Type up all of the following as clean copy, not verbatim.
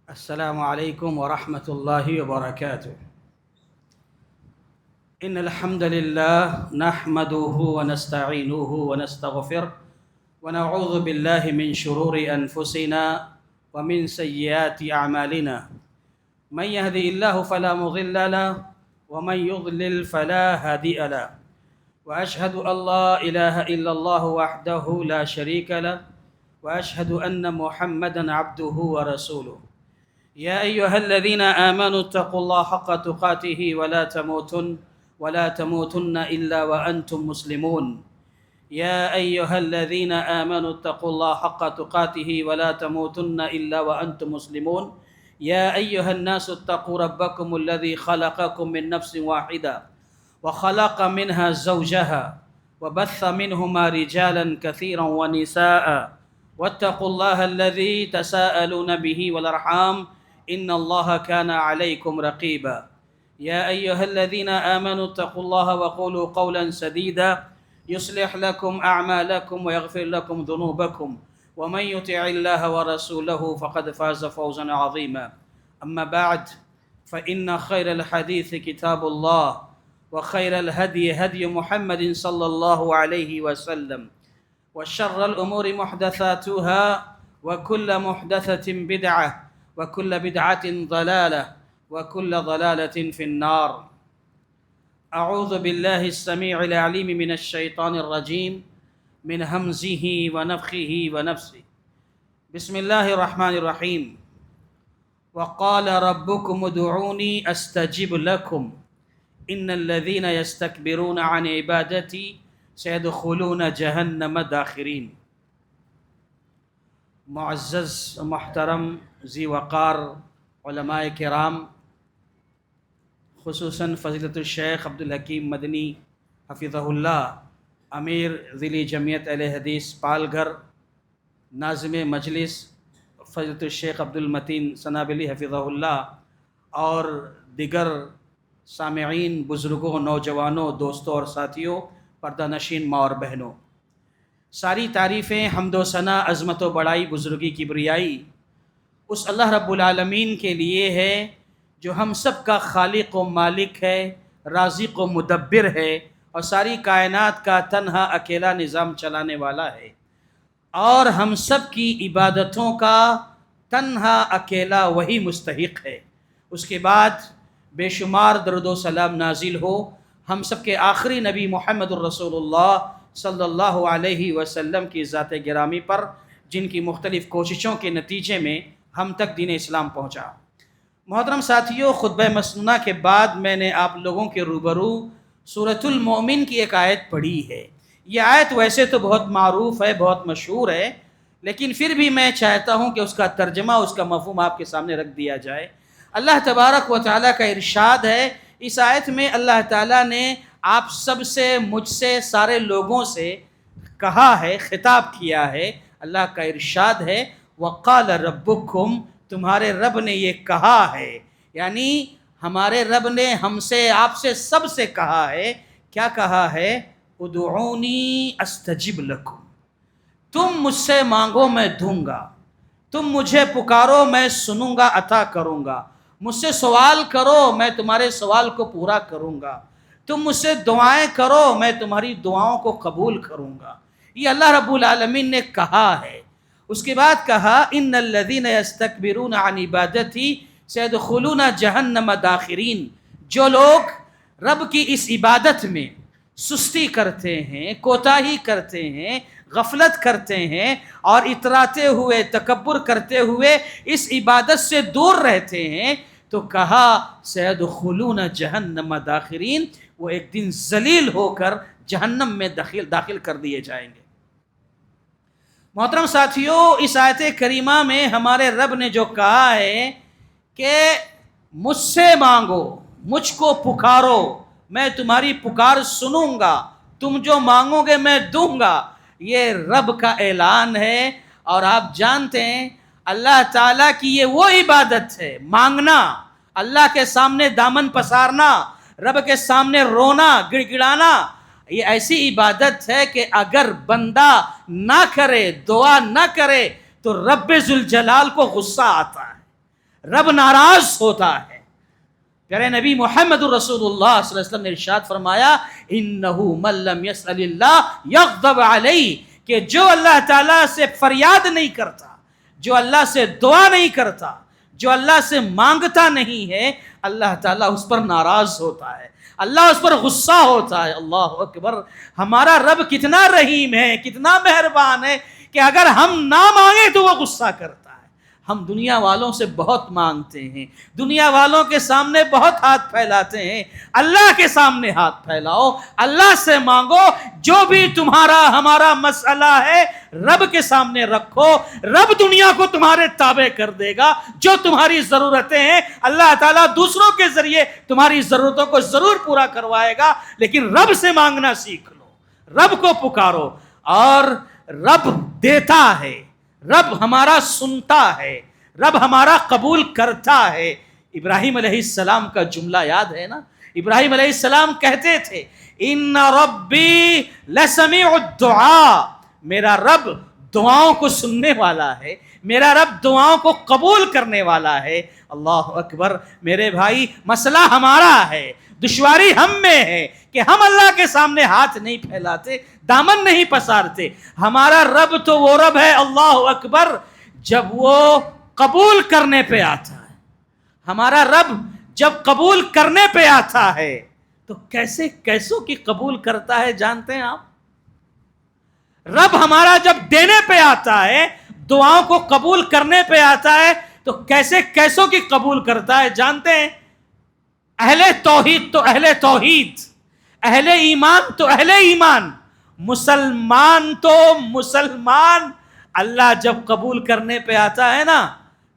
السلام عليكم ورحمة الله وبركاته. إن الحمد لله نحمده ونستعينه ونستغفره ونعوذ بالله من شرور أنفسنا ومن سيئات أعمالنا. من يهدي الله فلا مضل له ومن يضلل فلا هادي له. وأشهد أن لا إله إلا الله وحده لا شريك له وأشهد أن محمدًا عبده ورسوله. يا أيها الذين آمنوا اتقوا الله حق تقاته ولا تموتن إلا وأنتم مسلمون. يا أيها الذين آمنوا اتقوا الله حق تقاته ولا تموتن إلا وأنتم مسلمون. يا أيها الناس اتقوا ربكم الذي خلقكم من نفس واحدة وخلق منها زوجها وبث منهما رجالا كثيرا ونساء واتقوا الله الذي تساءلون به والأرحام إن الله كان عليكم رقيبا. يا أيها الذين آمنوا اتقوا الله وقولوا قولا سديدا يصلح لكم أعمالكم ويغفر لكم ذنوبكم ومن يطع الله ورسوله فقد فاز فوزا عظيما. أما بعد فإن خير الحديث كتاب الله وخير الهدي هدي محمد صلى الله عليه وسلم وشر الأمور محدثاتها وكل محدثة بدعة وكل بدعة ضلالة وكل ضلالة في النار. أعوذ بالله السميع العليم من الشيطان الرجيم من همزه ونفخه ونفسه. بسم الله الرحمن الرحيم. وقال ربكم ادعوني أستجب لكم إن الذين يستكبرون عن عبادتي سيدخلون جهنم داخرين. معزز محترم ذی وقار علماء کرام، خصوصاً فضیلت الشیخ عبدالحکیم مدنی حفظہ اللہ، امیر ذیلی جمعیت اہل حدیث پالگھر، ناظم مجلس فضیلت الشیخ عبدالمتین سنابلی حفظہ اللہ، اور دیگر سامعین، بزرگوں، نوجوانوں، دوستوں اور ساتھیوں، پردہ نشین ماں اور بہنوں، ساری تعریفیں، حمد و ثنا، عظمت و بڑائی، بزرگی، کبریائی اس اللہ رب العالمین کے لیے ہے جو ہم سب کا خالق و مالک ہے، رازق و مدبر ہے، اور ساری کائنات کا تنہا اکیلا نظام چلانے والا ہے، اور ہم سب کی عبادتوں کا تنہا اکیلا وہی مستحق ہے۔ اس کے بعد بے شمار درود و سلام نازل ہو ہم سب کے آخری نبی محمد الرسول اللہ صلی اللہ علیہ وسلم کی ذات گرامی پر، جن کی مختلف کوششوں کے نتیجے میں ہم تک دین اسلام پہنچا۔ محترم ساتھیوں، خطبہ مسنونہ کے بعد میں نے آپ لوگوں کے روبرو سورۃ المؤمن کی ایک آیت پڑھی ہے۔ یہ آیت ویسے تو بہت معروف ہے، بہت مشہور ہے، لیکن پھر بھی میں چاہتا ہوں کہ اس کا ترجمہ، اس کا مفہوم آپ کے سامنے رکھ دیا جائے۔ اللہ تبارک و تعالیٰ کا ارشاد ہے، اس آیت میں اللہ تعالیٰ نے آپ سب سے، مجھ سے، سارے لوگوں سے کہا ہے، خطاب کیا ہے۔ اللہ کا ارشاد ہے، وقال ربکم، تمہارے رب نے یہ کہا ہے، یعنی ہمارے رب نے ہم سے، آپ سے، سب سے کہا ہے۔ کیا کہا ہے؟ ادعونی استجب لکم، تم مجھ سے مانگو میں دوں گا، تم مجھے پکارو میں سنوں گا، عطا کروں گا، مجھ سے سوال کرو میں تمہارے سوال کو پورا کروں گا، تم مجھ سے دعائیں کرو میں تمہاری دعاؤں کو قبول کروں گا۔ یہ اللہ رب العالمین نے کہا ہے۔ اس کے بعد کہا، ان الذین یستکبرون عن عبادتی سیدخلون جہنم داخرین، جو لوگ رب کی اس عبادت میں سستی کرتے ہیں، کوتاہی کرتے ہیں، غفلت کرتے ہیں، اور اتراتے ہوئے، تکبر کرتے ہوئے اس عبادت سے دور رہتے ہیں، تو کہا سیدخلون جہنم داخرین، وہ ایک دن ذلیل ہو کر جہنم میں داخل کر دیے جائیں گے۔ محترم ساتھیوں، اس آیت کریمہ میں ہمارے رب نے جو کہا ہے کہ مجھ سے مانگو، مجھ کو پکارو، میں تمہاری پکار سنوں گا، تم جو مانگو گے میں دوں گا، یہ رب کا اعلان ہے۔ اور آپ جانتے ہیں اللہ تعالیٰ کی یہ وہ عبادت ہے، مانگنا، اللہ کے سامنے دامن پسارنا، رب کے سامنے رونا، گڑ گڑانا، یہ ایسی عبادت ہے کہ اگر بندہ نہ کرے، دعا نہ کرے، تو رب ذوالجلال کو غصہ آتا ہے۔ رب ناراض ہوتا ہے۔ پیارے نبی محمد الرسول اللہ صلی اللہ علیہ وسلم نے ارشاد فرمایا انہ من لم یسأل اللہ یغضب علیہ، کہ جو اللہ تعالیٰ سے فریاد نہیں کرتا، جو اللہ سے دعا نہیں کرتا، جو اللہ سے مانگتا نہیں ہے، اللہ تعالیٰ اس پر ناراض ہوتا ہے، اللہ اس پر غصہ ہوتا ہے۔ اللہ اکبر! ہمارا رب کتنا رحیم ہے، کتنا مہربان ہے کہ اگر ہم نہ مانگیں تو وہ غصہ کرتا ہے۔ ہم دنیا والوں سے بہت مانگتے ہیں، دنیا والوں کے سامنے بہت ہاتھ پھیلاتے ہیں، اللہ کے سامنے ہاتھ پھیلاؤ، اللہ سے مانگو، جو بھی تمہارا ہمارا مسئلہ ہے رب کے سامنے رکھو، رب دنیا کو تمہارے تابع کر دے گا۔ جو تمہاری ضرورتیں ہیں اللہ تعالیٰ دوسروں کے ذریعے تمہاری ضرورتوں کو ضرور پورا کروائے گا، لیکن رب سے مانگنا سیکھ لو، رب کو پکارو، اور رب دیتا ہے، رب ہمارا سنتا ہے، رب ہمارا قبول کرتا ہے۔ ابراہیم علیہ السلام کا جملہ یاد ہے نا؟ ابراہیم علیہ السلام کہتے تھے ان ربی لسمیع الدعاء، میرا رب دعاؤں کو سننے والا ہے، میرا رب دعاؤں کو قبول کرنے والا ہے۔ اللہ اکبر! میرے بھائی، مسئلہ ہمارا ہے، دشواری ہم میں ہے کہ ہم اللہ کے سامنے ہاتھ نہیں پھیلاتے، دامن نہیں پسارتے۔ ہمارا رب تو وہ رب ہے، اللہ اکبر، جب وہ قبول کرنے پہ آتا ہے۔ ہمارا رب جب قبول کرنے پہ آتا ہے تو کیسے کیسوں کی قبول کرتا ہے جانتے ہیں آپ؟ رب ہمارا جب دینے پہ آتا ہے، دعاؤں کو قبول کرنے پہ آتا ہے تو کیسے کیسوں کی قبول کرتا ہے جانتے ہیں؟ اہل توحید تو اہل توحید، اہل ایمان تو اہل ایمان، مسلمان تو مسلمان۔ اللہ جب قبول کرنے پہ آتا ہے نا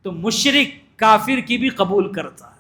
تو مشرک کافر کی بھی قبول کرتا ہے،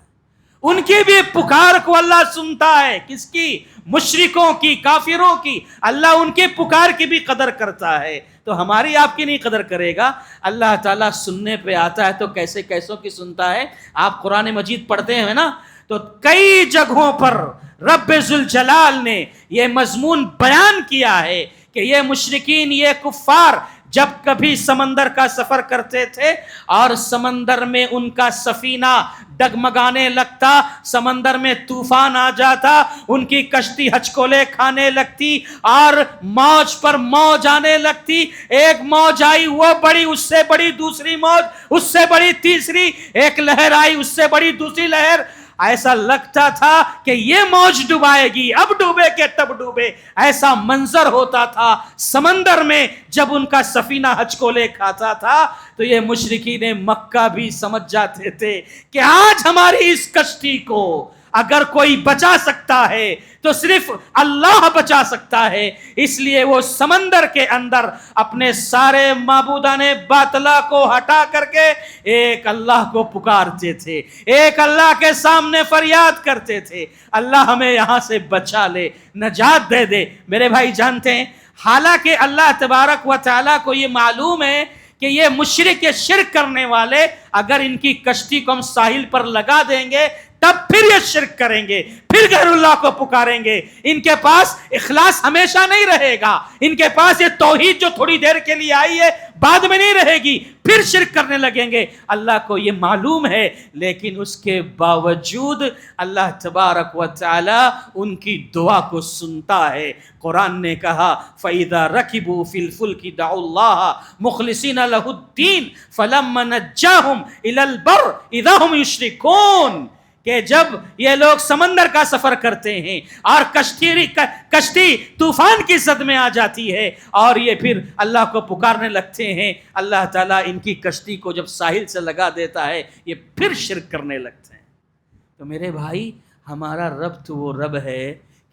ان کی بھی پکار کو اللہ سنتا ہے۔ کس کی؟ مشرکوں کی، کافروں کی۔ اللہ ان کی پکار کی بھی قدر کرتا ہے، تو ہماری آپ کی نہیں قدر کرے گا؟ اللہ تعالیٰ سننے پہ آتا ہے تو کیسے کیسوں کی سنتا ہے؟ آپ قرآن مجید پڑھتے ہیں نا تو کئی جگہوں پر رب ذوالجلال نے یہ مضمون بیان کیا ہے کہ یہ مشرکین، یہ کفار جب کبھی سمندر کا سفر کرتے تھے اور سمندر میں ان کا سفینہ ڈگمگانے لگتا، سمندر میں طوفان آ جاتا، ان کی کشتی ہچکولے کھانے لگتی اور موج پر موج آنے لگتی، ایک موج آئی وہ بڑی، اس سے بڑی دوسری موج، اس سے بڑی تیسری، ایک لہر آئی اس سے بڑی دوسری لہر، ایسا لگتا تھا کہ یہ موج ڈبائے گی، اب ڈوبے کہ تب ڈوبے، ایسا منظر ہوتا تھا سمندر میں جب ان کا سفینہ ہچکولے کھاتا تھا۔ تو یہ مشرکین مکہ بھی سمجھ جاتے تھے کہ آج ہماری اس کشتی کو اگر کوئی بچا سکتا ہے تو صرف اللہ بچا سکتا ہے، اس لیے وہ سمندر کے اندر اپنے سارے معبودان باطلا کو ہٹا کر کے ایک اللہ کو پکارتے تھے، ایک اللہ کے سامنے فریاد کرتے تھے، اللہ ہمیں یہاں سے بچا لے، نجات دے دے۔ میرے بھائی جانتے ہیں، حالانکہ اللہ تبارک و تعالیٰ کو یہ معلوم ہے کہ یہ مشرک، یہ شرک کرنے والے، اگر ان کی کشتی کو ہم ساحل پر لگا دیں گے تب پھر یہ شرک کریں گے، پھر غیر اللہ کو پکاریں گے، ان کے پاس اخلاص ہمیشہ نہیں رہے گا، ان کے پاس یہ توحید جو تھوڑی دیر کے لیے آئی ہے بعد میں نہیں رہے گی، پھر شرک کرنے لگیں گے۔ اللہ کو یہ معلوم ہے، لیکن اس کے باوجود اللہ تبارک و تعالی ان کی دعا کو سنتا ہے۔ قرآن نے کہا فَإِذَا رَكِبُوا فِي الْفُلْكِ دَعُوا اللَّهَ مُخْلِصِينَ لَهُ الدِّينَ فَلَمَّا نَجَّاهُمْ إِلَى الْبَرِّ إِذَا هُمْ يُشْرِكُونَ، کہ جب یہ لوگ سمندر کا سفر کرتے ہیں اور کشتی طوفان کی زد میں آ جاتی ہے اور یہ پھر اللہ کو پکارنے لگتے ہیں، اللہ تعالیٰ ان کی کشتی کو جب ساحل سے لگا دیتا ہے یہ پھر شرک کرنے لگتے ہیں۔ تو میرے بھائی، ہمارا رب تو وہ رب ہے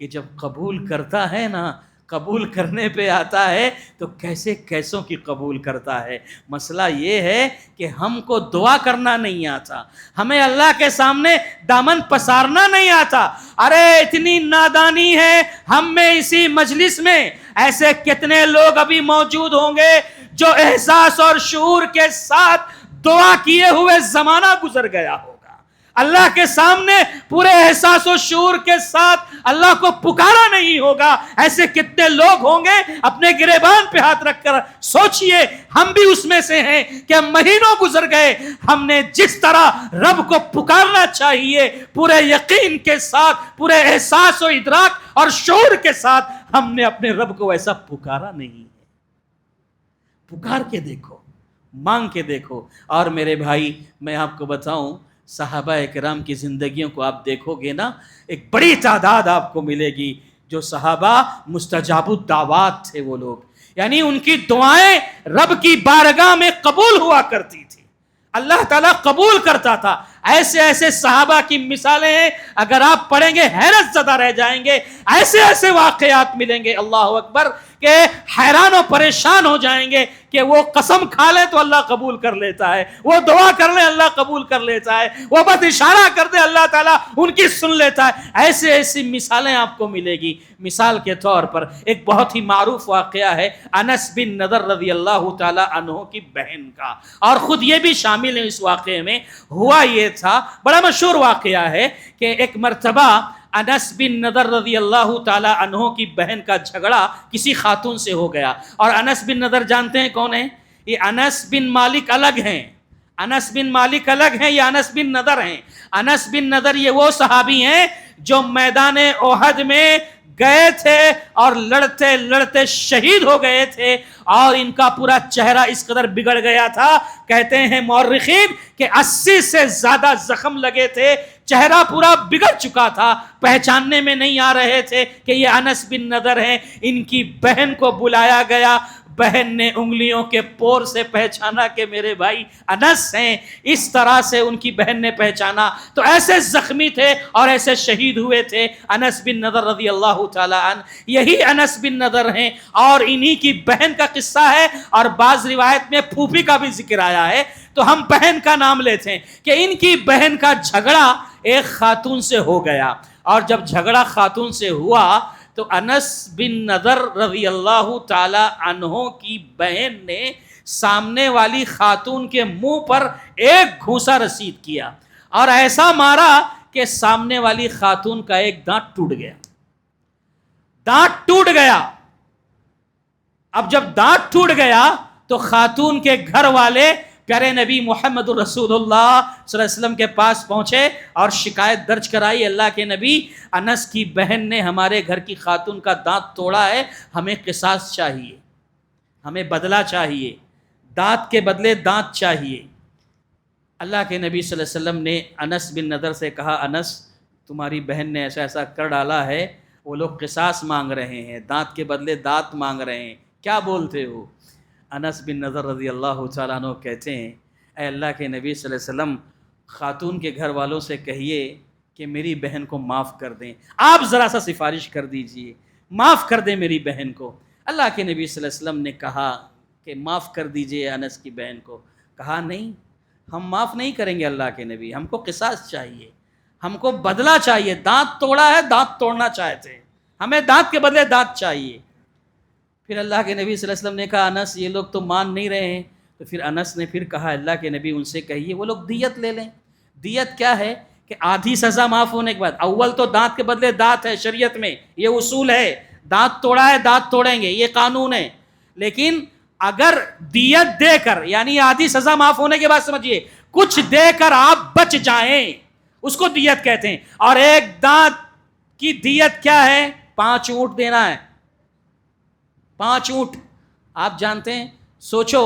کہ جب قبول کرتا ہے نا، قبول کرنے پہ آتا ہے تو کیسے کیسوں کی قبول کرتا ہے۔ مسئلہ یہ ہے کہ ہم کو دعا کرنا نہیں آتا، ہمیں اللہ کے سامنے دامن پسارنا نہیں آتا۔ ارے اتنی نادانی ہے ہم میں، اسی مجلس میں ایسے کتنے لوگ ابھی موجود ہوں گے جو احساس اور شعور کے ساتھ دعا کیے ہوئے زمانہ گزر گیا ہوگا، اللہ کے سامنے پورے احساس و شعور کے ساتھ اللہ کو پکارا نہیں ہوگا، ایسے کتنے لوگ ہوں گے؟ اپنے گریبان پہ ہاتھ رکھ کر سوچئے، ہم بھی اس میں سے ہیں کہ مہینوں گزر گئے، ہم نے جس طرح رب کو پکارنا چاہیے پورے یقین کے ساتھ، پورے احساس و ادراک اور شعور کے ساتھ، ہم نے اپنے رب کو ایسا پکارا نہیں ہے۔ پکار کے دیکھو، مانگ کے دیکھو۔ اور میرے بھائی، میں آپ کو بتاؤں، صحابہ کرام کی زندگیوں کو آپ دیکھو گے نا، ایک بڑی تعداد آپ کو ملے گی جو صحابہ مستجاب الدعوات تھے۔ وہ لوگ یعنی ان کی دعائیں رب کی بارگاہ میں قبول ہوا کرتی تھی، اللہ تعالیٰ قبول کرتا تھا۔ ایسے ایسے صحابہ کی مثالیں ہیں، اگر آپ پڑھیں گے حیرت زدہ رہ جائیں گے۔ ایسے ایسے واقعات ملیں گے، اللہ اکبر، کہ حیران و پریشان ہو جائیں گے کہ وہ قسم کھا لے تو اللہ قبول کر لیتا ہے، وہ دعا کر لے اللہ قبول کر لیتا ہے، وہ بس اشارہ کر دے اللہ تعالیٰ ان کی سن لیتا ہے۔ ایسے ایسی مثالیں آپ کو ملے گی۔ مثال کے طور پر ایک بہت ہی معروف واقعہ ہے انس بن نضر رضی اللہ تعالی عنہ کی بہن کا، اور خود یہ بھی شامل ہے اس واقعے میں۔ ہوا یہ تھا، بڑا مشہور واقعہ ہے کہ ایک مرتبہ انس بن نضر رضی اللہ تعالی عنہ کی بہن کا جھگڑا کسی خاتون سے ہو گیا۔ اور انس بن نضر جانتے ہیں کون ہیں؟ یہ انس بن مالک الگ ہیں، انس بن مالک الگ ہیں، یہ انس بن نضر ہیں۔ انس بن نضر یہ وہ صحابی ہیں جو میدان احد میں گئے تھے اور لڑتے لڑتے شہید ہو گئے تھے، اور ان کا پورا چہرہ اس قدر بگڑ گیا تھا، کہتے ہیں مورخین کہ 80 سے زیادہ زخم لگے تھے، چہرہ پورا بگڑ چکا تھا، پہچاننے میں نہیں آ رہے تھے کہ یہ انس بن نضر ہیں۔ ان کی بہن کو بلایا گیا، بہن نے انگلیوں کے پور سے پہچانا کہ میرے بھائی انس ہیں، اس طرح سے ان کی بہن نے پہچانا، تو ایسے زخمی تھے اور ایسے شہید ہوئے تھے انس بن نضر رضی اللہ تعالیٰ عنہ۔ یہی انس بن نضر ہیں، اور انہی کی بہن کا قصہ ہے، اور بعض روایت میں پھوپھی کا بھی ذکر آیا ہے، تو ہم بہن کا نام لیتے ہیں کہ ان کی بہن کا جھگڑا ایک خاتون سے ہو گیا، اور جب جھگڑا خاتون سے ہوا تو انس بن نضر رضی اللہ تعالی عنہ کی بہن نے سامنے والی خاتون کے منہ پر ایک گھونسا رسید کیا، اور ایسا مارا کہ سامنے والی خاتون کا ایک دانت ٹوٹ گیا، دانت ٹوٹ گیا۔ اب جب دانت ٹوٹ گیا تو خاتون کے گھر والے پیارے نبی محمد رسول اللہ صلی اللہ علیہ وسلم کے پاس پہنچے اور شکایت درج کرائی، اللہ کے نبی، انس کی بہن نے ہمارے گھر کی خاتون کا دانت توڑا ہے، ہمیں قصاص چاہیے، ہمیں بدلہ چاہیے، دانت کے بدلے دانت چاہیے۔ اللہ کے نبی صلی اللہ علیہ وسلم نے انس بن نضر سے کہا، انس تمہاری بہن نے ایسا ایسا کر ڈالا ہے، وہ لوگ قصاص مانگ رہے ہیں، دانت کے بدلے دانت مانگ رہے ہیں، کیا بولتے ہو؟ انس بن نضر رضی اللہ تعالیٰ عنہ کہتے ہیں، اے اللہ کے نبی صلی اللہ علیہ وسلم، خاتون کے گھر والوں سے کہیے کہ میری بہن کو معاف کر دیں، آپ ذرا سا سفارش کر دیجئے، معاف کر دیں میری بہن کو۔ اللہ کے نبی صلی اللہ علیہ وسلم نے کہا کہ معاف کر دیجئے انس کی بہن کو۔ کہا نہیں، ہم معاف نہیں کریں گے اللہ کے نبی، ہم کو قصاص چاہیے، ہم کو بدلہ چاہیے، دانت توڑا ہے، دانت توڑنا چاہتے ہیں، ہمیں دانت کے بدلے دانت چاہیے۔ پھر اللہ کے نبی صلی اللہ علیہ وسلم نے کہا، انس یہ لوگ تو مان نہیں رہے ہیں، تو پھر انس نے پھر کہا، اللہ کے نبی ان سے کہیے وہ لوگ دیت لے لیں۔ دیت کیا ہے کہ آدھی سزا معاف ہونے کے بعد، اول تو دانت کے بدلے دانت ہے، شریعت میں یہ اصول ہے، دانت توڑا ہے دانت توڑیں گے، یہ قانون ہے، لیکن اگر دیت دے کر، یعنی آدھی سزا معاف ہونے کے بعد سمجھیے کچھ دے کر آپ بچ جائیں، اس کو دیت کہتے ہیں۔ اور ایک دانت کی دیت کیا ہے؟ 5 اونٹ دینا ہے، 5 اونٹ۔ آپ جانتے ہیں، سوچو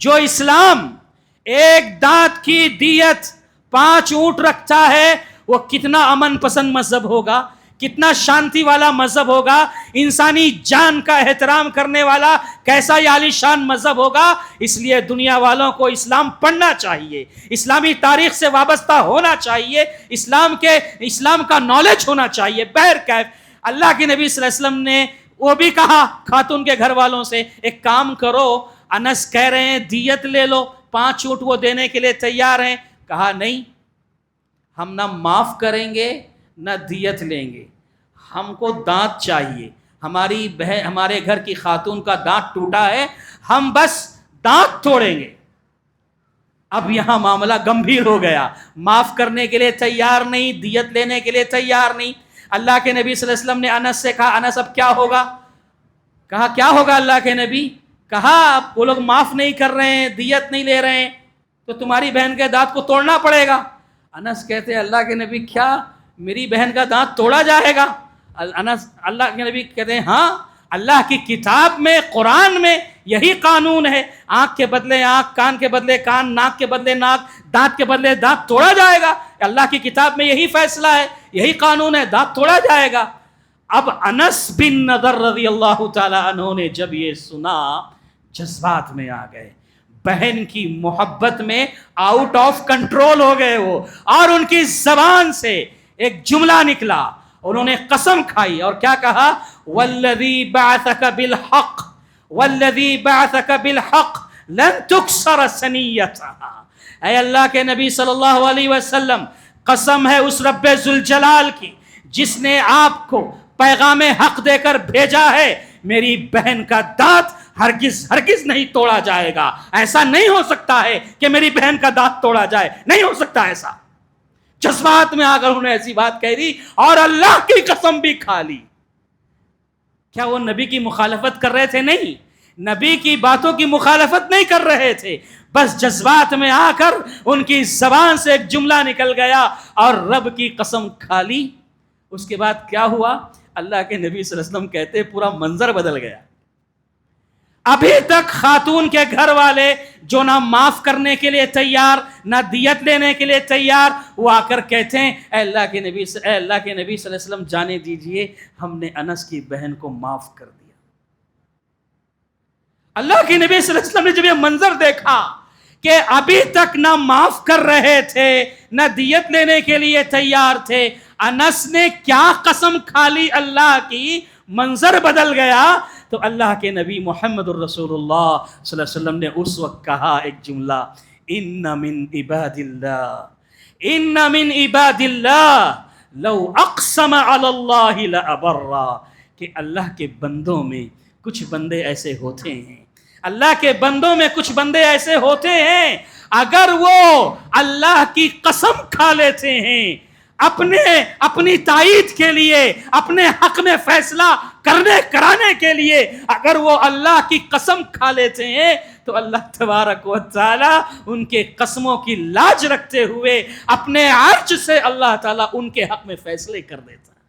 جو اسلام ایک دانت کی دیت 5 اونٹ رکھتا ہے، وہ کتنا امن پسند مذہب ہوگا، کتنا شانتی والا مذہب ہوگا، انسانی جان کا احترام کرنے والا کیسا یہ عالی شان مذہب ہوگا۔ اس لیے دنیا والوں کو اسلام پڑھنا چاہیے، اسلامی تاریخ سے وابستہ ہونا چاہیے، اسلام کا نالج ہونا چاہیے۔ بہرکیف اللہ کے نبی صلی اللہ علیہ وسلم نے وہ بھی کہا خاتون کے گھر والوں سے، ایک کام کرو، انس کہہ رہے ہیں دیت لے لو، 5 اونٹ وہ دینے کے لیے تیار ہیں۔ کہا نہیں، ہم نہ معاف کریں گے نہ دیت لیں گے، ہم کو دانت چاہیے، ہماری بہن، ہمارے گھر کی خاتون کا دانت ٹوٹا ہے، ہم بس دانت توڑیں گے۔ اب یہاں معاملہ گمبھیر ہو گیا، معاف کرنے کے لیے تیار نہیں، دیت لینے کے لیے تیار نہیں۔ اللہ کے نبی صلی اللہ علیہ وسلم نے انس سے کہا انس اب کیا ہوگا؟ کہا کیا ہوگا اللہ کے نبی؟ کہا وہ لوگ معاف نہیں کر رہے ہیں، دیت نہیں لے رہے ہیں، تو تمہاری بہن کے دانت کو توڑنا پڑے گا۔ انس کہتے ہیں اللہ کے نبی کیا میری بہن کا دانت توڑا جائے گا؟ انس اللہ کے نبی کہتے ہیں ہاں، اللہ کی کتاب میں قرآن میں یہی قانون ہے، آنکھ کے بدلے آنکھ، کان کے بدلے کان، ناک کے بدلے ناک، دانت کے بدلے دانت توڑا جائے گا۔ اللہ کی کتاب میں یہی فیصلہ ہے، یہی قانون ہے، دانت توڑا جائے گا۔ اب انس بن نضر رضی اللہ تعالی عنہ نے جب یہ سنا جذبات میں آ گئے، بہن کی محبت میں آؤٹ آف کنٹرول ہو گئے وہ، اور ان کی زبان سے ایک جملہ نکلا، انہوں نے قسم کھائی اور کیا کہا؟ والذی بعثک بالحق والذی بعثک بالحق لن تکسر ثنیتها، اے اللہ کے نبی صلی اللہ علیہ وسلم قسم ہے اس رب ذوالجلال کی جس نے آپ کو پیغام حق دے کر بھیجا ہے، میری بہن کا دانت ہرگز ہرگز نہیں توڑا جائے گا۔ ایسا نہیں ہو سکتا ہے کہ میری بہن کا دانت توڑا جائے، نہیں ہو سکتا ایسا۔ جذبات میں آ کر انہوں نے ایسی بات کہہ دی اور اللہ کی قسم بھی کھا لی۔ کیا وہ نبی کی مخالفت کر رہے تھے؟ نہیں، نبی کی باتوں کی مخالفت نہیں کر رہے تھے، بس جذبات میں آ کر ان کی زبان سے ایک جملہ نکل گیا اور رب کی قسم کھا لی۔ اس کے بعد کیا ہوا؟ اللہ کے نبی صلی اللہ علیہ وسلم کہتے پورا منظر بدل گیا۔ ابھی تک خاتون کے گھر والے جو نہ معاف کرنے کے لیے تیار، نہ دیت لینے کے لیے تیار، وہ آ کر کہتے ہیں اے اللہ کے نبی صلی اللہ علیہ وسلم جانے دیجئے ہم نے انس کی بہن کو معاف کر دیا۔ اللہ کے نبی صلی اللہ علیہ وسلم نے جب یہ منظر دیکھا کہ ابھی تک نہ معاف کر رہے تھے، نہ دیت لینے کے لیے تیار تھے، انس نے کیا قسم کھا لی اللہ کی، منظر بدل گیا، تو اللہ کے نبی محمد الرسول اللہ صلی اللہ علیہ وسلم نے اس وقت کہا ایک جملہ، ان من عباد اللہ لو اقسم علی اللہ لابرا، کہ اللہ کے بندوں میں کچھ بندے ایسے ہوتے ہیں، اللہ کے بندوں میں کچھ بندے ایسے ہوتے ہیں اگر وہ اللہ کی قسم کھا لیتے ہیں اپنی تائید کے لیے، اپنے حق میں فیصلہ کرانے کے لیے، اگر وہ اللہ کی قسم کھا لیتے ہیں تو اللہ تبارک و تعالی ان کے قسموں کی لاج رکھتے ہوئے اپنے عرش سے اللہ تعالی ان کے حق میں فیصلے کر دیتا ہے۔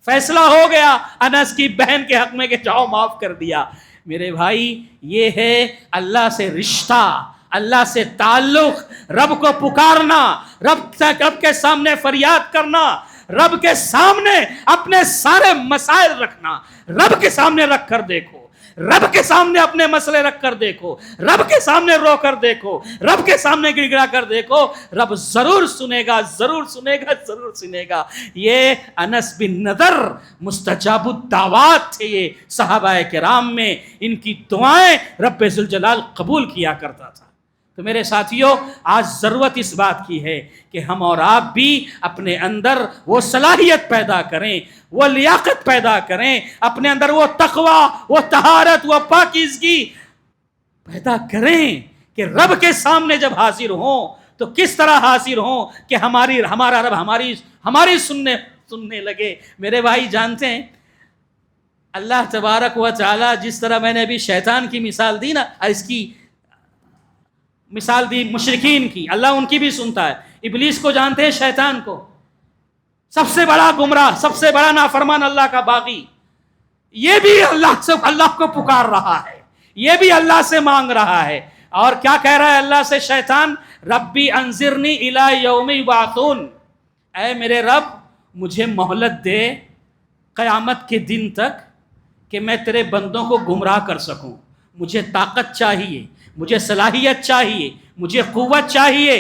فیصلہ ہو گیا انس کی بہن کے حق میں کہ جاؤ معاف کر دیا۔ میرے بھائی یہ ہے اللہ سے رشتہ، اللہ سے تعلق، رب کو پکارنا، رب کے سامنے فریاد کرنا، رب کے سامنے اپنے سارے مسائل رکھنا، رب کے سامنے رکھ کر دیکھو، رب کے سامنے اپنے مسئلے رکھ کر دیکھو، رب کے سامنے رو کر دیکھو، رب کے سامنے گڑ گڑا کر دیکھو، رب ضرور سنے گا، ضرور سنے گا، ضرور سنے گا۔ یہ انس بن نضر مستجاب الدعوات تھے، یہ صحابہ کرام میں ان کی دعائیں رب ذوالجلال قبول کیا کرتا تھا۔ تو میرے ساتھیوں، آج ضرورت اس بات کی ہے کہ ہم اور آپ بھی اپنے اندر وہ صلاحیت پیدا کریں، وہ لیاقت پیدا کریں، اپنے اندر وہ تقوی، وہ طہارت، وہ پاکیزگی پیدا کریں کہ رب کے سامنے جب حاضر ہوں تو کس طرح حاضر ہوں کہ ہمارا رب ہماری سننے لگے۔ میرے بھائی جانتے ہیں اللہ تبارک و تعالی جس طرح میں نے ابھی شیطان کی مثال دی نا، اس کی مثال دی مشرکین کی، اللہ ان کی بھی سنتا ہے۔ ابلیس کو جانتے ہیں، شیطان کو، سب سے بڑا گمراہ، سب سے بڑا نافرمان اللہ کا باغی، یہ بھی اللہ کو پکار رہا ہے، یہ بھی اللہ سے مانگ رہا ہے۔ اور کیا کہہ رہا ہے اللہ سے شیطان؟ ربی انذرنی الی یوم یبعثون، اے میرے رب مجھے مہلت دے قیامت کے دن تک کہ میں تیرے بندوں کو گمراہ کر سکوں۔ مجھے طاقت چاہیے، مجھے صلاحیت چاہیے، مجھے قوت چاہیے،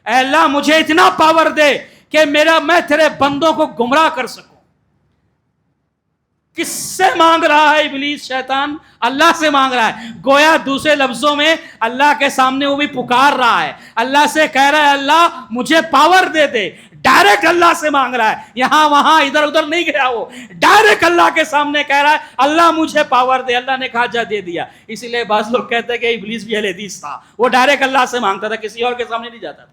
اے اللہ مجھے اتنا پاور دے کہ میں تیرے بندوں کو گمراہ کر سکوں۔ کس سے مانگ رہا ہے ابلیس شیطان؟ اللہ سے مانگ رہا ہے۔ گویا دوسرے لفظوں میں اللہ کے سامنے وہ بھی پکار رہا ہے، اللہ سے کہہ رہا ہے اللہ مجھے پاور دے دے، ڈائریکٹ اللہ سے مانگ رہا ہے، یہاں وہاں ادھر ادھر نہیں گیا، وہ ڈائریکٹ اللہ کے سامنے کہہ رہا ہے اللہ مجھے پاور دے. اللہ نے کہا جا دے دیا. اسی لیے بعض لوگ کہتے ہیں کہ ابلیس بھی اہل حدیث تھا، وہ ڈائریکٹ اللہ سے مانگتا تھا، کسی اور کے سامنے نہیں جاتا تھا.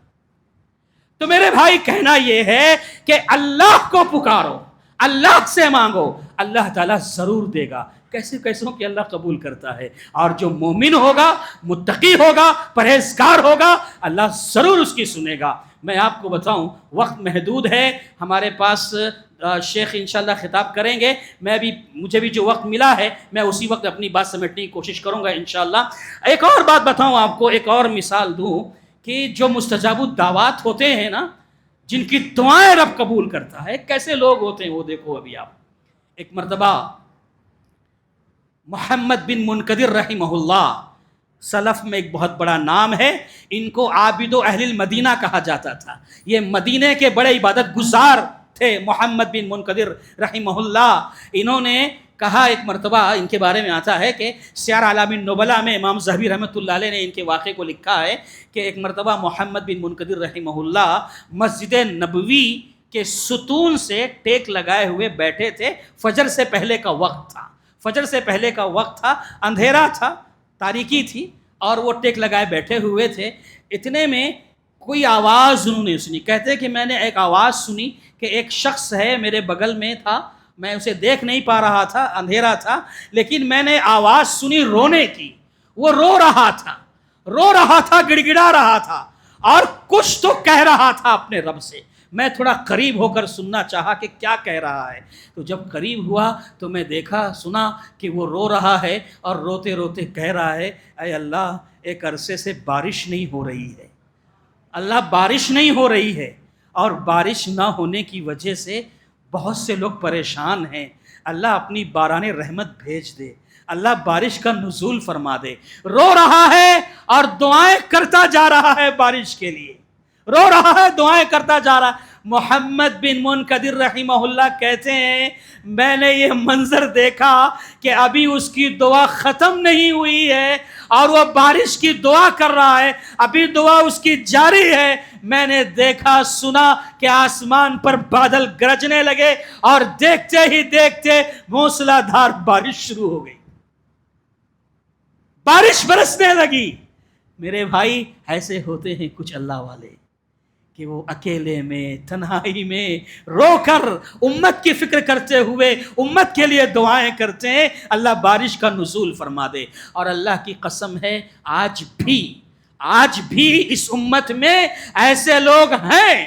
تو میرے بھائی کہنا یہ ہے کہ اللہ کو پکارو، اللہ سے مانگو، اللہ تعالیٰ ضرور دے گا. کیسے کیسوں کہ اللہ قبول کرتا ہے، اور جو مومن ہوگا، متقی ہوگا، پرہیزگار ہوگا، اللہ ضرور اس کی سنے گا. میں آپ کو بتاؤں وقت محدود ہے ہمارے پاس، شیخ انشاءاللہ خطاب کریں گے، مجھے بھی جو وقت ملا ہے میں اسی وقت اپنی بات سمیٹنے کی کوشش کروں گا انشاءاللہ. ایک اور بات بتاؤں آپ کو، ایک اور مثال دوں کہ جو مستجاب الدعوات ہوتے ہیں نا، جن کی دعائیں رب قبول کرتا ہے، کیسے لوگ ہوتے ہیں وہ دیکھو. ابھی آپ ایک مرتبہ محمد بن منقدر رحمہ اللہ، سلف میں ایک بہت بڑا نام ہے، ان کو عابد و اہل المدینہ کہا جاتا تھا. یہ مدینے کے بڑے عبادت گزار تھے محمد بن منقدر رحمہ اللہ. انہوں نے کہا، ایک مرتبہ ان کے بارے میں آتا ہے کہ سیار اعلام النبلاء میں امام ذہبی رحمۃ اللہ علیہ نے ان کے واقعے کو لکھا ہے کہ ایک مرتبہ محمد بن منقدر رحمہ اللہ مسجد نبوی کے ستون سے ٹیک لگائے ہوئے بیٹھے تھے. فجر سے پہلے کا وقت تھا، فجر سے پہلے کا وقت تھا، اندھیرا تھا، تاریکی تھی، اور وہ ٹیک لگائے بیٹھے ہوئے تھے. اتنے میں کوئی آواز انہوں نے سنی. کہتے کہ میں نے ایک آواز سنی کہ ایک شخص ہے میرے بغل میں تھا، میں اسے دیکھ نہیں پا رہا تھا، اندھیرا تھا، لیکن میں نے آواز سنی رونے کی. وہ رو رہا تھا، گڑ گڑا رہا تھا، اور کچھ تو کہہ رہا تھا اپنے رب سے. میں تھوڑا قریب ہو کر سننا چاہا کہ کیا کہہ رہا ہے. تو جب قریب ہوا تو میں سنا کہ وہ رو رہا ہے، اور روتے روتے کہہ رہا ہے اے اللہ، ایک عرصے سے بارش نہیں ہو رہی ہے، اللہ بارش نہیں ہو رہی ہے، اور بارش نہ ہونے کی وجہ سے بہت سے لوگ پریشان ہیں. اللہ اپنی باران رحمت بھیج دے، اللہ بارش کا نزول فرما دے. رو رہا ہے اور دعائیں کرتا جا رہا ہے بارش کے لیے، رو رہا ہے، دعائیں کرتا جا رہا ہے. محمد بن منقدر رحمہ اللہ کہتے ہیں میں نے یہ منظر دیکھا کہ ابھی اس کی دعا ختم نہیں ہوئی ہے اور وہ بارش کی دعا کر رہا ہے، ابھی دعا اس کی جاری ہے. میں نے دیکھا، سنا کہ آسمان پر بادل گرجنے لگے، اور دیکھتے ہی دیکھتے موسلا دھار بارش شروع ہو گئی، بارش برسنے لگی. میرے بھائی ایسے ہوتے ہیں کچھ اللہ والے کہ وہ اکیلے میں، تنہائی میں رو کر امت کی فکر کرتے ہوئے امت کے لیے دعائیں کرتے ہیں اللہ بارش کا نزول فرما دے. اور اللہ کی قسم ہے آج بھی اس امت میں ایسے لوگ ہیں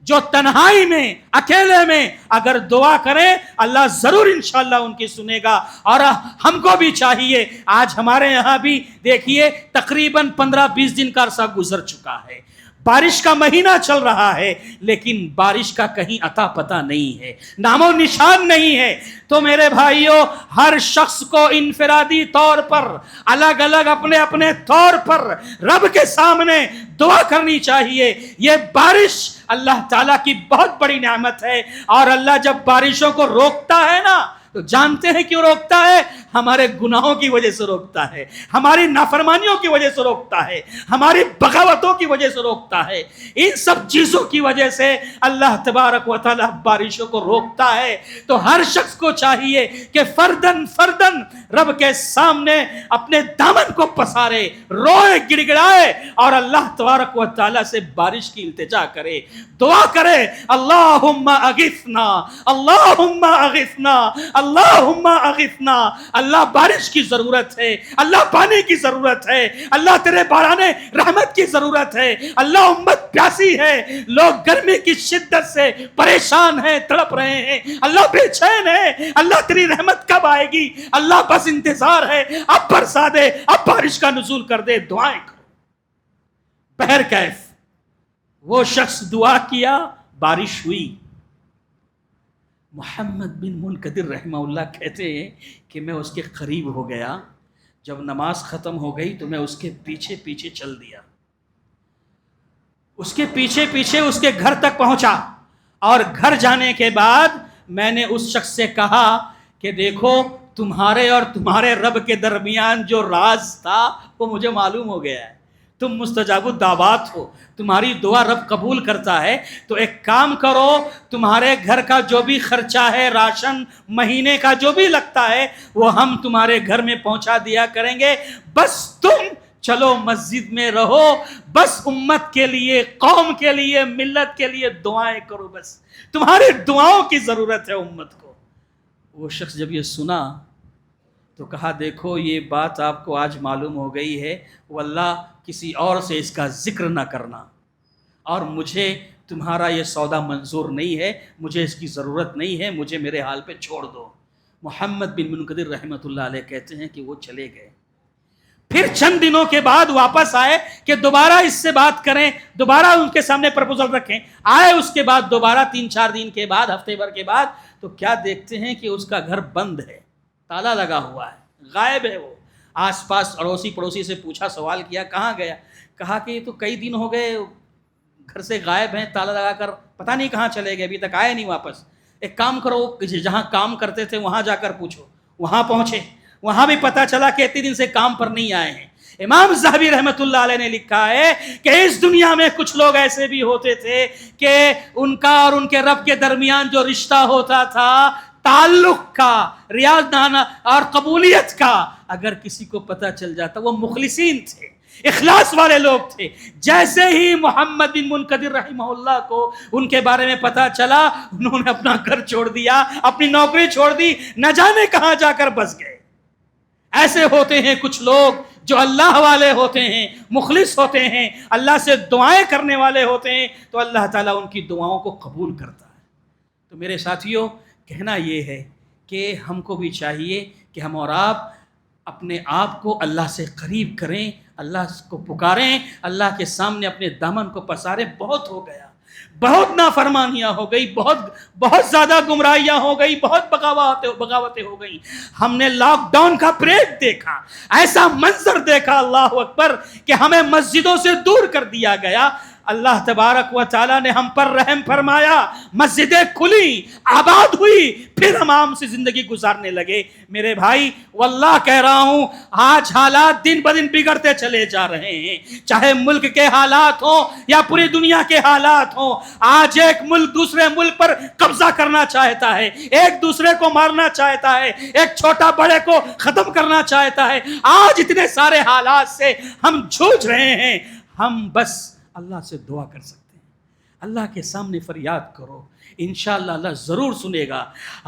جو تنہائی میں، اکیلے میں اگر دعا کریں اللہ ضرور انشاءاللہ ان کی سنے گا. اور ہم کو بھی چاہیے، آج ہمارے یہاں بھی دیکھیے تقریباً 15-20 دن کا عرصہ گزر چکا ہے، بارش کا مہینہ چل رہا ہے، لیکن بارش کا کہیں عطا پتہ نہیں ہے، نام و نشان نہیں ہے. تو میرے بھائیوں، ہر شخص کو انفرادی طور پر، الگ الگ اپنے اپنے طور پر رب کے سامنے دعا کرنی چاہیے. یہ بارش اللہ تعالیٰ کی بہت بڑی نعمت ہے، اور اللہ جب بارشوں کو روکتا ہے نا تو جانتے ہیں کیوں روکتا ہے؟ ہمارے گناہوں کی وجہ سے روکتا ہے، ہماری نافرمانیوں کی وجہ سے روکتا ہے، ہماری بغاوتوں کی وجہ سے روکتا ہے. ان سب چیزوں کی وجہ سے اللہ تبارک و تعالی بارشوں کو روکتا ہے. تو ہر شخص کو چاہیے کہ فردن رب کے سامنے اپنے دامن کو پسارے، روئے، گڑ گڑائے، اور اللہ تبارک و تعالی سے بارش کی التجا کرے، دعا کرے اللہم اغثنا، اللہم اغثنا، اللہم اغثنا. اللہ بارش کی ضرورت ہے، اللہ پانی کی ضرورت ہے، اللہ تیرے باران رحمت کی ضرورت ہے. اللہ امت پیاسی ہے، لوگ گرمی کی شدت سے پریشان ہیں، تڑپ رہے ہیں، اللہ بے چین ہے، اللہ تیری رحمت کب آئے گی، اللہ بس انتظار ہے، اب برسا دے، اب بارش کا نزول کر دے. دعائیں کرو. بہر کیف وہ شخص دعا کیا، بارش ہوئی. محمد بن منقدر رحمہ اللہ کہتے ہیں کہ میں اس کے قریب ہو گیا، جب نماز ختم ہو گئی تو میں اس کے پیچھے پیچھے چل دیا، اس کے پیچھے پیچھے اس کے گھر تک پہنچا. اور گھر جانے کے بعد میں نے اس شخص سے کہا کہ دیکھو تمہارے اور تمہارے رب کے درمیان جو راز تھا وہ مجھے معلوم ہو گیا ہے. تم مستجاب الدعوات ہو، تمہاری دعا رب قبول کرتا ہے، تو ایک کام کرو، تمہارے گھر کا جو بھی خرچہ ہے، راشن مہینے کا جو بھی لگتا ہے، وہ ہم تمہارے گھر میں پہنچا دیا کریں گے، بس تم چلو مسجد میں رہو، بس امت کے لیے، قوم کے لیے، ملت کے لیے دعائیں کرو، بس تمہاری دعاؤں کی ضرورت ہے امت کو۔ وہ شخص جب یہ سنا تو کہا دیکھو یہ بات آپ کو آج معلوم ہو گئی ہے، واللہ کسی اور سے اس کا ذکر نہ کرنا، اور مجھے تمہارا یہ سودا منظور نہیں ہے، مجھے اس کی ضرورت نہیں ہے، مجھے میرے حال پہ چھوڑ دو۔ محمد بن منکدر رحمۃ اللہ علیہ کہتے ہیں کہ وہ چلے گئے، پھر چند دنوں کے بعد واپس آئے کہ دوبارہ اس سے بات کریں، دوبارہ ان کے سامنے پرپوزل رکھیں۔ آئے اس کے بعد دوبارہ 3-4 دن کے بعد، ہفتے بھر کے بعد، تو کیا دیکھتے ہیں کہ اس کا گھر بند ہے، تالا لگا ہوا ہے، غائب ہے وہ۔ آس پاس اڑوسی پڑوسی سے پوچھا، سوال کیا کہاں گیا؟ کہا کہ یہ تو کئی دن ہو گئے گھر سے غائب ہیں، تالا لگا کر پتہ نہیں کہاں چلے گئے، ابھی تک آئے نہیں واپس۔ ایک کام کرو، جہاں کام کرتے تھے وہاں جا کر پوچھو۔ وہاں پہنچے، وہاں بھی پتہ چلا کہ اتنے دن سے کام پر نہیں آئے ہیں۔ امام ذہبی رحمۃ اللہ علیہ نے لکھا ہے کہ اس دنیا میں کچھ لوگ ایسے بھی ہوتے تھے کہ ان کا اور ان کے رب کے درمیان جو رشتہ ہوتا تھا، تعلق کا، ریاض نانا اور قبولیت کا، اگر کسی کو پتہ چل جاتا، وہ مخلصین تھے، اخلاص والے لوگ تھے۔ جیسے ہی محمد بن منکدر رحمہ اللہ کو ان کے بارے میں پتہ چلا، انہوں نے اپنا گھر چھوڑ دیا، اپنی نوکری چھوڑ دی، نہ جانے کہاں جا کر بس گئے۔ ایسے ہوتے ہیں کچھ لوگ جو اللہ والے ہوتے ہیں، مخلص ہوتے ہیں، اللہ سے دعائیں کرنے والے ہوتے ہیں، تو اللہ تعالیٰ ان کی دعاؤں کو قبول کرتا ہے۔ تو میرے ساتھیوں، کہنا یہ ہے کہ ہم کو بھی چاہیے کہ ہم اور آپ اپنے آپ کو اللہ سے قریب کریں، اللہ کو پکاریں، اللہ کے سامنے اپنے دامن کو پساریں۔ بہت ہو گیا، بہت نافرمانیاں ہو گئی، بہت زیادہ گمراہیاں ہو گئی، بہت بغاوتیں ہو گئی۔ ہم نے لاک ڈاؤن کا بریک دیکھا، ایسا منظر دیکھا، اللہ اکبر، کہ ہمیں مسجدوں سے دور کر دیا گیا۔ اللہ تبارک و تعالیٰ نے ہم پر رحم فرمایا، مسجدیں کھلی، آباد ہوئی، پھر ہم عام سی زندگی گزارنے لگے۔ میرے بھائی واللہ کہہ رہا ہوں، آج حالات دن بدن بگڑتے چلے جا رہے ہیں، چاہے ملک کے حالات ہوں یا پوری دنیا کے حالات ہوں۔ آج ایک ملک دوسرے ملک پر قبضہ کرنا چاہتا ہے، ایک دوسرے کو مارنا چاہتا ہے، ایک چھوٹا بڑے کو ختم کرنا چاہتا ہے۔ آج اتنے سارے حالات سے ہم جھوج رہے ہیں، ہم بس اللہ سے دعا کر سکتے ہیں۔ اللہ کے سامنے فریاد کرو، انشاءاللہ اللہ ضرور سنے گا۔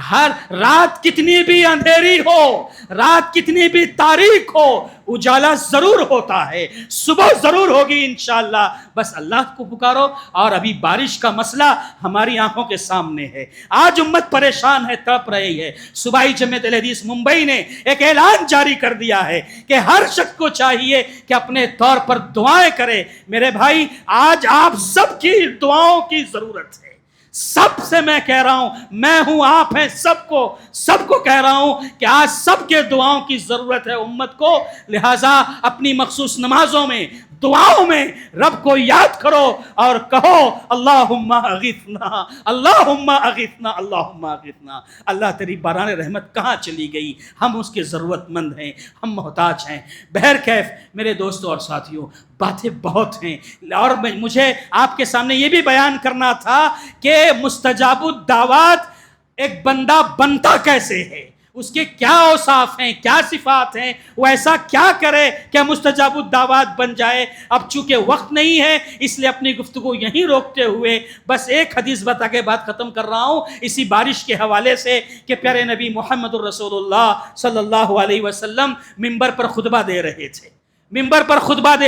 ہر رات کتنی بھی اندھیری ہو، رات کتنی بھی تاریک ہو، اجالا ضرور ہوتا ہے، صبح ضرور ہوگی انشاءاللہ۔ بس اللہ کو پکارو۔ اور ابھی بارش کا مسئلہ ہماری آنکھوں کے سامنے ہے، آج امت پریشان ہے، تڑپ رہی ہے۔ صوبائی جمعیت اہل حدیث ممبئی نے ایک اعلان جاری کر دیا ہے کہ ہر شخص کو چاہیے کہ اپنے طور پر دعائیں کرے۔ میرے بھائی، آج آپ سب کی دعاؤں کی ضرورت ہے۔ سب سے میں کہہ رہا ہوں، میں ہوں، آپ ہیں، سب کو کہہ رہا ہوں کہ آج سب کے دعاؤں کی ضرورت ہے امت کو۔ لہٰذا اپنی مخصوص نمازوں میں، دعاؤں میں رب کو یاد کرو اور کہو اللہم اغثنا، اللہم اغثنا، اللہم اغثنا۔ اللہ تیری باران رحمت کہاں چلی گئی؟ ہم اس کے ضرورت مند ہیں، ہم محتاج ہیں۔ بہرکیف میرے دوستوں اور ساتھیوں، باتیں بہت ہیں، اور مجھے آپ کے سامنے یہ بھی بیان کرنا تھا کہ مستجاب الدعوات ایک بندہ بنتا کیسے ہے، اس کے کیا اوصاف ہیں، کیا صفات ہیں، وہ ایسا کیا کرے کہ مستجاب الدعوات بن جائے۔ اب چونکہ وقت نہیں ہے، اس لیے اپنی گفتگو یہیں روکتے ہوئے بس ایک حدیث بتا کے بات ختم کر رہا ہوں، اسی بارش کے حوالے سے، کہ پیارے نبی محمد الرسول اللہ صلی اللہ علیہ وسلم ممبر پر خطبہ دے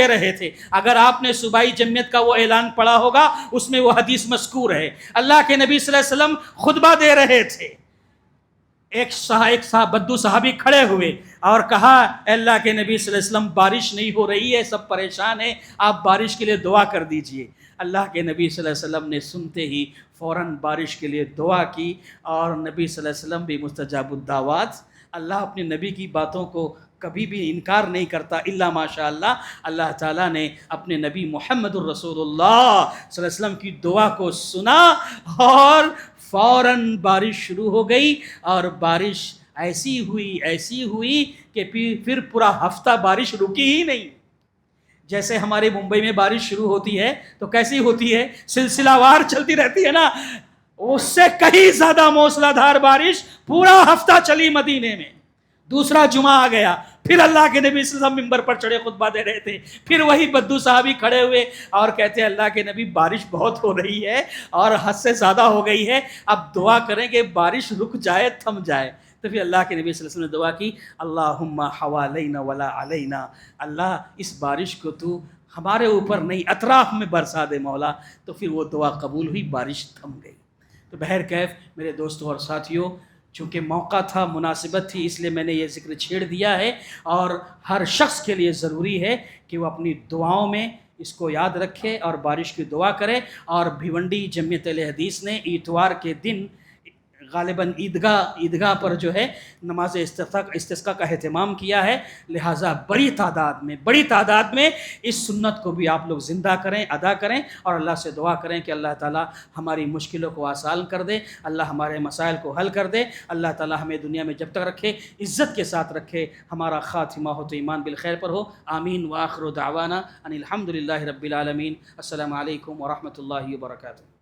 رہے تھے۔ اگر آپ نے صوبائی جمعیت کا وہ اعلان پڑھا ہوگا، اس میں وہ حدیث مذکور ہے۔ اللہ کے نبی صلی اللہ علیہ وسلم خطبہ دے رہے تھے، ایک بدو صحابی کھڑے ہوئے اور کہا، اے اللہ کے نبی صلی اللہ علیہ وسلم، بارش نہیں ہو رہی ہے، سب پریشان ہیں، آپ بارش کے لیے دعا کر دیجئے۔ اللہ کے نبی صلی اللہ علیہ وسلم نے سنتے ہی فوراً بارش کے لیے دعا کی، اور نبی صلی اللہ علیہ وسلم بھی مستجاب الدعوات۔ اللہ اپنے نبی کی باتوں کو کبھی بھی انکار نہیں کرتا، الا ماشاء اللہ۔ اللہ تعالیٰ نے اپنے نبی محمد الرسول اللہ صلی اللہ علیہ وسلم کی دعا کو سنا، اور فوراً بارش شروع ہو گئی، اور بارش ایسی ہوئی کہ پھر پورا ہفتہ بارش رکی ہی نہیں۔ جیسے ہمارے ممبئی میں بارش شروع ہوتی ہے تو کیسی ہوتی ہے؟ سلسلہ وار چلتی رہتی ہے نا. اس سے کہیں زیادہ موسلا دھار بارش پورا ہفتہ چلی مدینے میں. دوسرا جمعہ آ گیا، پھر اللہ کے نبی صلی اللہ علیہ وسلم ممبر پر چڑھے خطبہ دے رہے تھے. پھر وہی بدو صحابی کھڑے ہوئے اور کہتے ہیں اللہ کے نبی بارش بہت ہو رہی ہے اور حد سے زیادہ ہو گئی ہے، اب دعا کریں کہ بارش رک جائے، تھم جائے. تو پھر اللہ کے نبی صلی اللہ علیہ وسلم نے دعا کی، اللہم حوالینا ولا علینا، اللہ اس بارش کو تو ہمارے اوپر نہیں اطراف میں برسا دے مولا. تو پھر وہ دعا قبول ہوئی، بارش تھم گئی. تو بہرکیف میرے دوستوں اور ساتھیوں، چونکہ موقع تھا، مناسبت تھی، اس لیے میں نے یہ ذکر چھیڑ دیا ہے. اور ہر شخص کے لیے ضروری ہے کہ وہ اپنی دعاؤں میں اس کو یاد رکھے اور بارش کی دعا کرے. اور بھیونڈی جمعیت اہل حدیث نے اتوار کے دن غالباً عیدگاہ پر جو ہے نماز استسقاء کا اہتمام کیا ہے. لہٰذا بڑی تعداد میں اس سنت کو بھی آپ لوگ زندہ کریں، ادا کریں اور اللہ سے دعا کریں کہ اللہ تعالی ہماری مشکلوں کو آسان کر دے، اللہ ہمارے مسائل کو حل کر دے، اللہ تعالی ہمیں دنیا میں جب تک رکھے عزت کے ساتھ رکھے، ہمارا خاتمہ ہو تو ایمان بالخیر پر ہو. آمین. وآخر دعوانا ان الحمد للہ رب العالمین. السلام علیکم ورحمۃ اللہ وبرکاتہ.